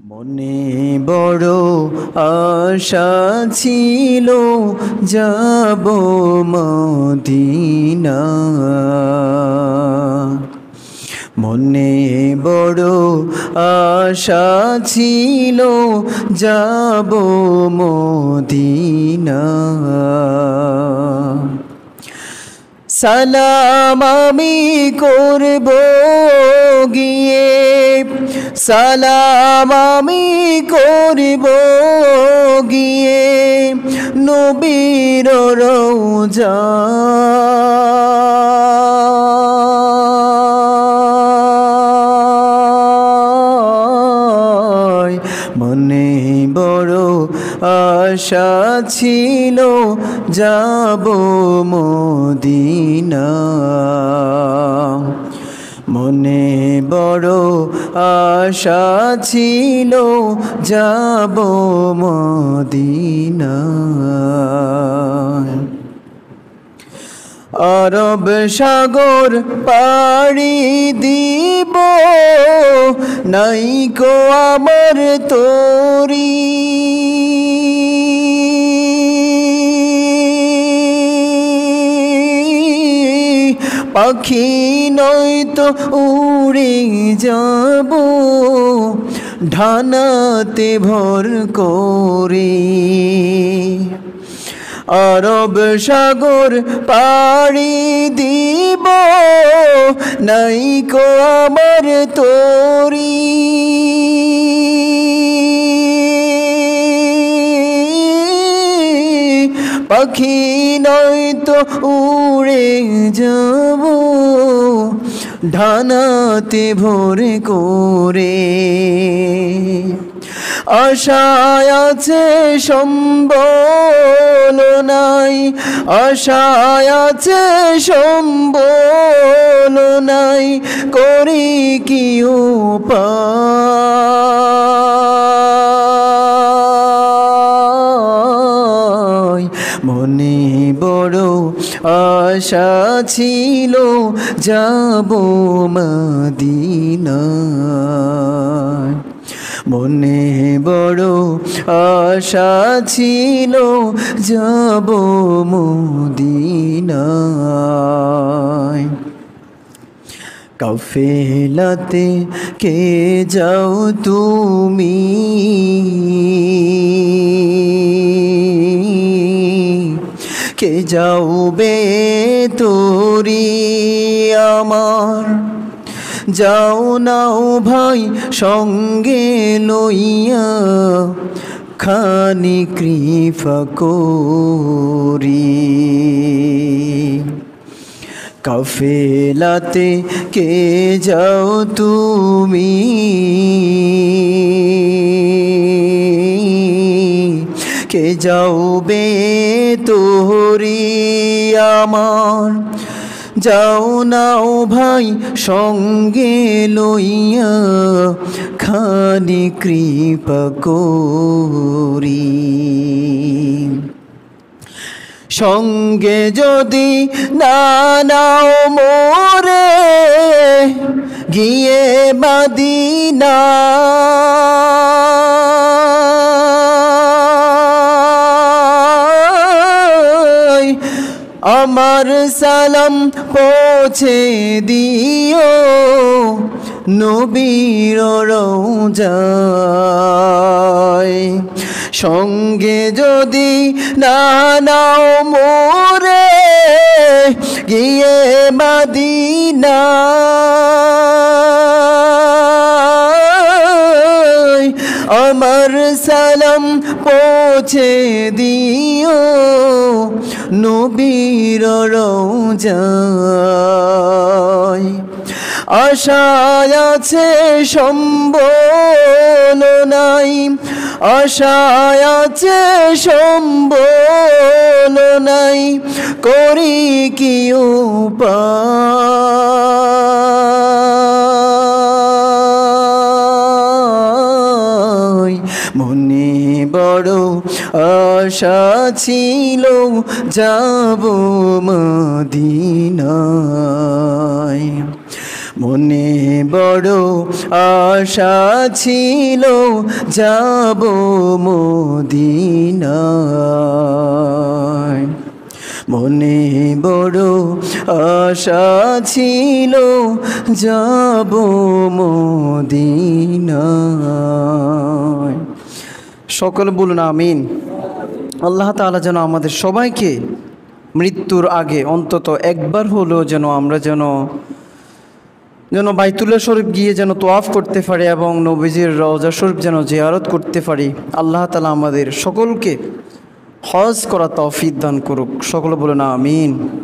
মনে বড় আশা ছিল যাব মদিনা। মনে বড় আশা ছিল যাব মদিনা। সালাম আমি করব গিয়ে, সালাম আমি করব গিয়ে নবীর রওজা। মনে বড় আশা ছিল যাব মদিনা। মনে বড় আশা ছিল যাব মদিনা। আরব সাগর পাড়ি দিব, নাইকো আমার তরি। পাখি নয়তো উড়ে যাব ঢানাতে ভর করে। আরব সাগর পাড়ি দিব, নাইকো আমার তরি। পাখি নয়তো উড়ে যাব ঢানাতে ভরে করে। আশায় আছে সম্বল নাই, আশায় আছে সম্বল নাই, করি কি উপায়। মনে বড় আশা ছিল যাব মদিনা। মনে বড় আশা ছিল যাব মদিনা। কাফেলাতে কে যাও তুমি, কে যাওবে তোরি আমার। যাও নাও ভাই সঙ্গে লইয়া, খানি কৃপা করি। কাফেলাতে কে যাও তুমি, কে যাওবে তোরি আমার। যাও নাও ভাই সঙ্গে লইয়া, খানি কৃপা করি। সঙ্গে যদি না নাও মোরে, গিয়ে মদিনা। আমার সালাম পৌঁছে দিও নবীর রওজায়। সঙ্গে যদি না নাও মোরে, গিয়ে মদিনা। আমার সালাম পৌঁছে দিও নবীর রওজায়। আশায় আছে সম্বল নাই, আশায় আছে সম্বল নাই, করি কি উপায়। মনে বড় আশা ছিল যাব মদিনায়। মনে বড় আশা ছিল যাব মদিনায়, মনে বড় আশা ছিল যাব মদিনায়। সকলে বলুন আমিন। আল্লাহ তাআলা যেন আমাদের সবাইকে মৃত্যুর আগে অন্তত একবার হলেও যেন আমরা যেন বাইতুল্লাহ শরীফ গিয়ে যেন তোয়াফ করতে পারি এবং নবীজির রওজা শরীফ যেন জিয়ারত করতে পারি। আল্লাহ তাআলা আমাদের সকলকে হজ করা তৌফিক দান করুক। সকলে বলুন আমিন।